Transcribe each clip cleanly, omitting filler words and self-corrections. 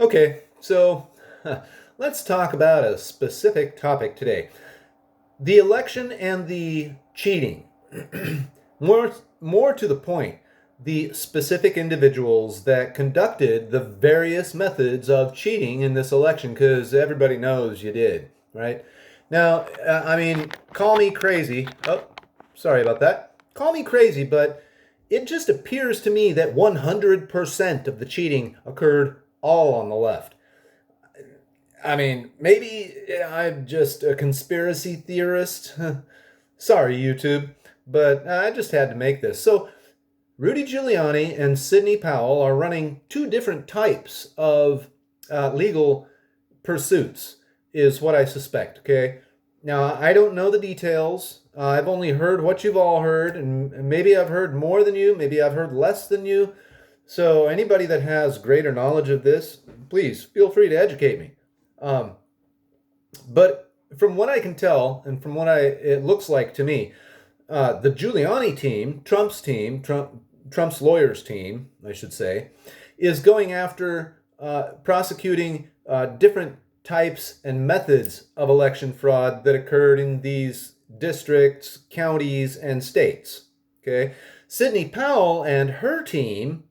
Okay, so let's talk about a specific topic today: the election and the cheating. more, more to the point, the specific individuals that conducted the various methods of cheating in this election, because everybody knows you did, right? Now, call me crazy. Oh, sorry about that. Call me crazy, but it just appears to me that 100% of the cheating occurred all on the left. Maybe I'm just a conspiracy theorist. Sorry, YouTube, but I just had to make this. So, Rudy Giuliani and Sidney Powell are running two different types of legal pursuits, is what I suspect, okay? Now, I don't know the details. I've only heard what you've all heard, and maybe I've heard more than you, maybe I've heard less than you. So, anybody that has greater knowledge of this, please feel free to educate me. Um, but from what I can tell, and from what it looks like to me, the Giuliani team, Trump's lawyers team, I should say, is going after prosecuting different types and methods of election fraud that occurred in these districts, counties, and states. Okay, Sidney Powell and her team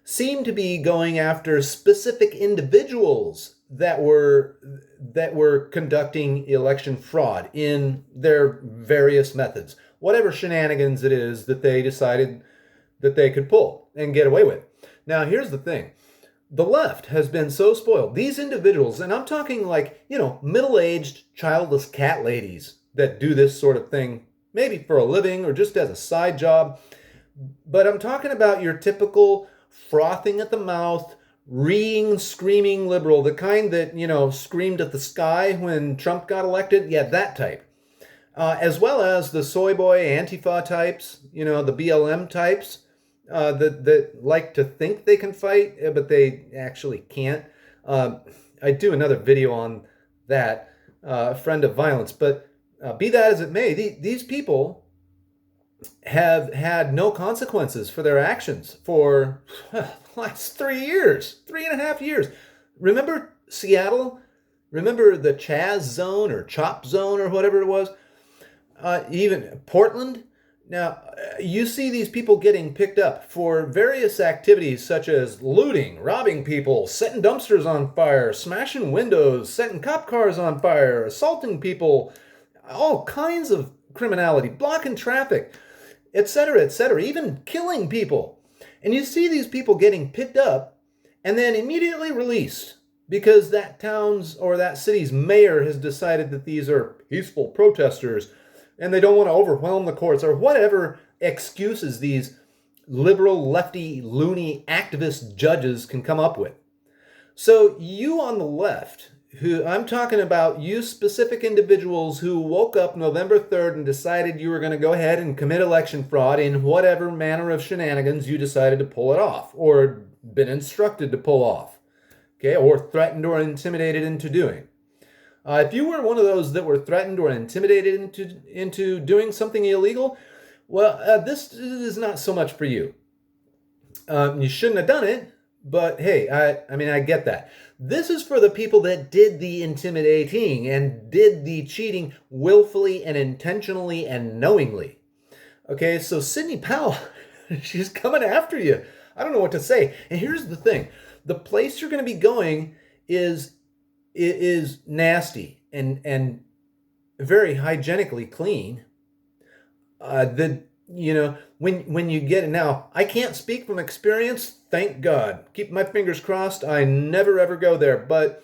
seem to be going after specific individuals that were conducting election fraud in their various methods, whatever shenanigans it is that they decided that they could pull and get away with. Now, here's the thing. The left has been so spoiled. These individuals, and I'm talking like, middle-aged, childless cat ladies that do this sort of thing, maybe for a living or just as a side job. But I'm talking about your typical frothing at the mouth, reeing, screaming liberal, the kind that, screamed at the sky when Trump got elected. Yeah, that type. As well as the soy boy Antifa types, the BLM types that like to think they can fight, but they actually can't. I do another video on that, friend of violence. But be that as it may, these people have had no consequences for their actions for the last 3 years, 3.5 years. Remember Seattle? Remember the Chaz zone or Chop zone or whatever it was? Even Portland? Now, you see these people getting picked up for various activities such as looting, robbing people, setting dumpsters on fire, smashing windows, setting cop cars on fire, assaulting people, all kinds of criminality, blocking traffic, etc., even killing people. And you see these people getting picked up and then immediately released because that town's or that city's mayor has decided that these are peaceful protesters and they don't want to overwhelm the courts or whatever excuses these liberal, lefty, loony activist judges can come up with. So you on the left, who I'm talking about, you specific individuals who woke up November 3rd and decided you were going to go ahead and commit election fraud in whatever manner of shenanigans you decided to pull it off or been instructed to pull off, okay, or threatened or intimidated into doing. If you were one of those that were threatened or intimidated into doing something illegal, well, this is not so much for you. You shouldn't have done it, but hey, I get that. This is for the people that did the intimidating and did the cheating willfully and intentionally and knowingly. Okay, so Sidney Powell, she's coming after you. I don't know what to say. And here's the thing. The place you're going to be going is nasty and very hygienically clean. When you get it now, I can't speak from experience. Thank God. Keep my fingers crossed. I never ever go there. But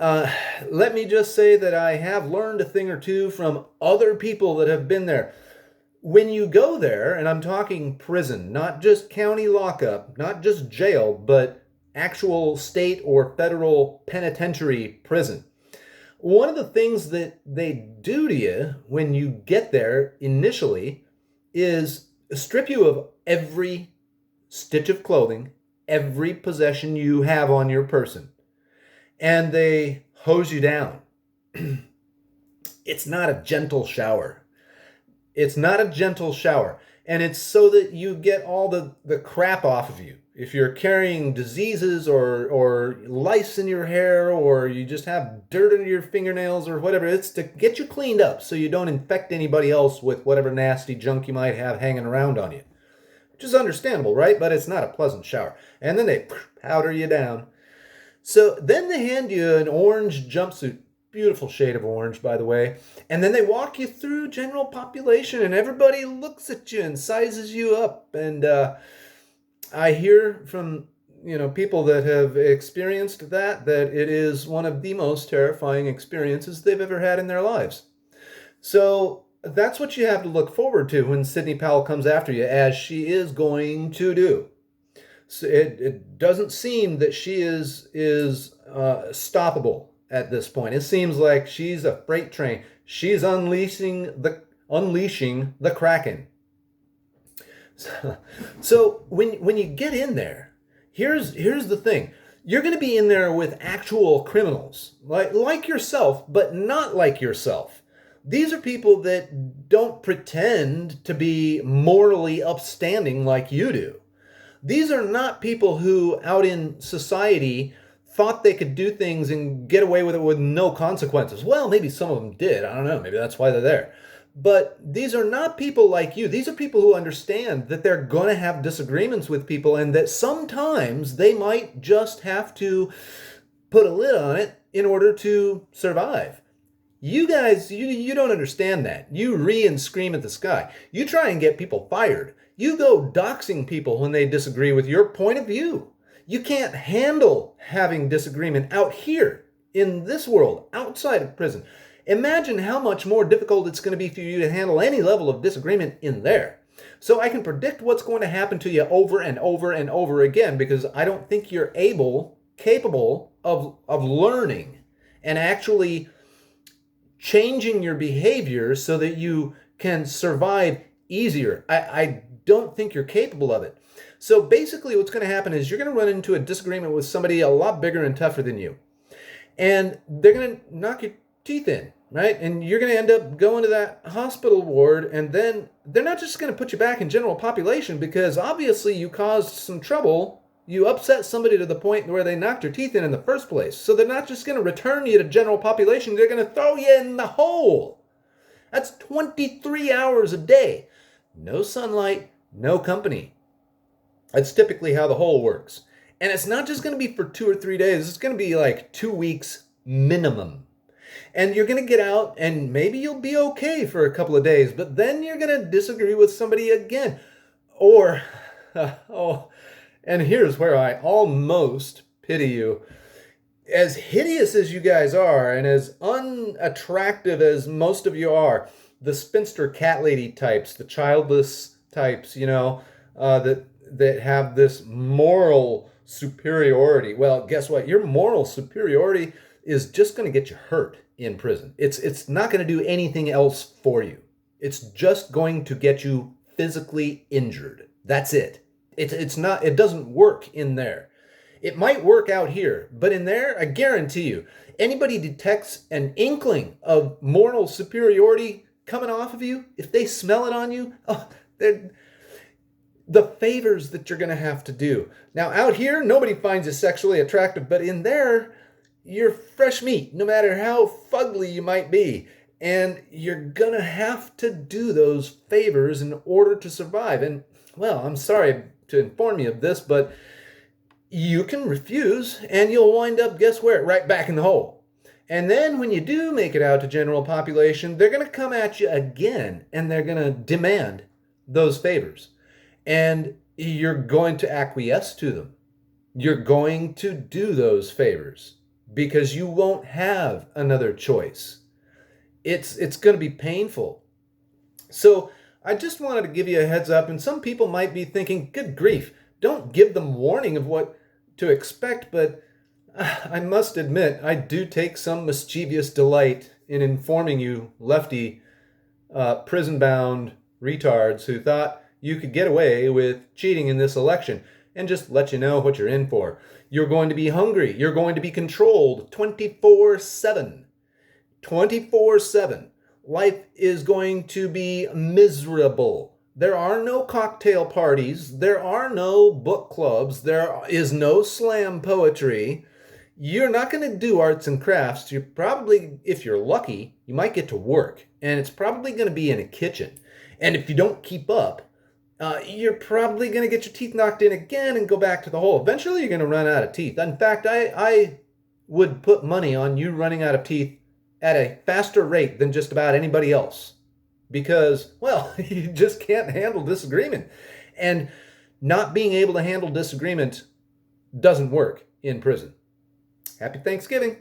let me just say that I have learned a thing or two from other people that have been there. When you go there, and I'm talking prison, not just county lockup, not just jail, but actual state or federal penitentiary prison. One of the things that they do to you when you get there initially is strip you of every stitch of clothing, every possession you have on your person, and they hose you down. It's not a gentle shower. It's not a gentle shower. And it's so that you get all the crap off of you. if you're carrying diseases or lice in your hair, or you just have dirt under your fingernails or whatever, it's to get you cleaned up so you don't infect anybody else with whatever nasty junk you might have hanging around on you. Which is understandable, right? But it's not a pleasant shower. And then they powder you down. So then they hand you an orange jumpsuit, beautiful shade of orange, by the way. And then they walk you through general population, and everybody looks at you and sizes you up. And I hear from people that have experienced that it is one of the most terrifying experiences they've ever had in their lives. So that's what you have to look forward to when Sidney Powell comes after you, as she is going to do. So it doesn't seem that she is stoppable at this point. It seems like she's a freight train. She's unleashing the Kraken. So when you get in there, here's the thing. You're going to be in there with actual criminals, like yourself, but not like yourself. These are people that don't pretend to be morally upstanding like you do. These are not people who out in society thought they could do things and get away with it with no consequences. Well, maybe some of them did. I don't know. Maybe that's why they're there. But these are not people like you. These are people who understand that they're going to have disagreements with people, and that sometimes they might just have to put a lid on it in order to survive. You guys, you don't understand that. You and scream at the sky. You try and get people fired. You go doxing people when they disagree with your point of view. You can't handle having disagreement out here in this world, outside of prison. Imagine how much more difficult it's going to be for you to handle any level of disagreement in there. So I can predict what's going to happen to you over and over and over again, because I don't think you're capable of learning and actually changing your behavior so that you can survive easier. I don't think you're capable of it. So basically what's going to happen is you're going to run into a disagreement with somebody a lot bigger and tougher than you. And they're going to knock your teeth in, right? And you're going to end up going to that hospital ward, and then they're not just going to put you back in general population because obviously you caused some trouble. You upset somebody to the point where they knocked your teeth in the first place. So they're not just going to return you to general population. They're going to throw you in the hole. That's 23 hours a day. No sunlight, no company. That's typically how the hole works. And it's not just going to be for 2 or 3 days. It's going to be like 2 weeks minimum. And you're going to get out, and maybe you'll be okay for a couple of days, but then you're going to disagree with somebody again. Or, and here's where I almost pity you. As hideous as you guys are, and as unattractive as most of you are, the spinster cat lady types, the childless types, that have this moral superiority. Well, guess what? Your moral superiority is just going to get you hurt in prison. It's not going to do anything else for you. It's just going to get you physically injured. That's it. It doesn't work in there. It might work out here, but in there, I guarantee you, anybody detects an inkling of moral superiority coming off of you, if they smell it on you, the favors that you're going to have to do. Now, out here, nobody finds you sexually attractive, but in there, you're fresh meat, no matter how fugly you might be. And you're going to have to do those favors in order to survive. And, well, I'm sorry to inform you of this, but you can refuse, and you'll wind up, guess where? Right back in the hole. And then when you do make it out to general population, they're going to come at you again, and they're going to demand those favors. And you're going to acquiesce to them. You're going to do those favors because you won't have another choice. It's going to be painful. So I just wanted to give you a heads up, and some people might be thinking, good grief, don't give them warning of what to expect, but I must admit, I do take some mischievous delight in informing you lefty, prison-bound retards who thought you could get away with cheating in this election, and just let you know what you're in for. You're going to be hungry. You're going to be controlled 24/7. 24/7. Life is going to be miserable There are no cocktail parties. There are no book clubs. There is no slam poetry. You're not going to do arts and crafts. You're probably, if you're lucky, you might get to work. And it's probably going to be in a kitchen. And if you don't keep up, you're probably going to get your teeth knocked in again and go back to the hole. Eventually, you're going to run out of teeth. In fact, I would put money on you running out of teeth at a faster rate than just about anybody else because, well, you just can't handle disagreement. And not being able to handle disagreement doesn't work in prison. Happy Thanksgiving.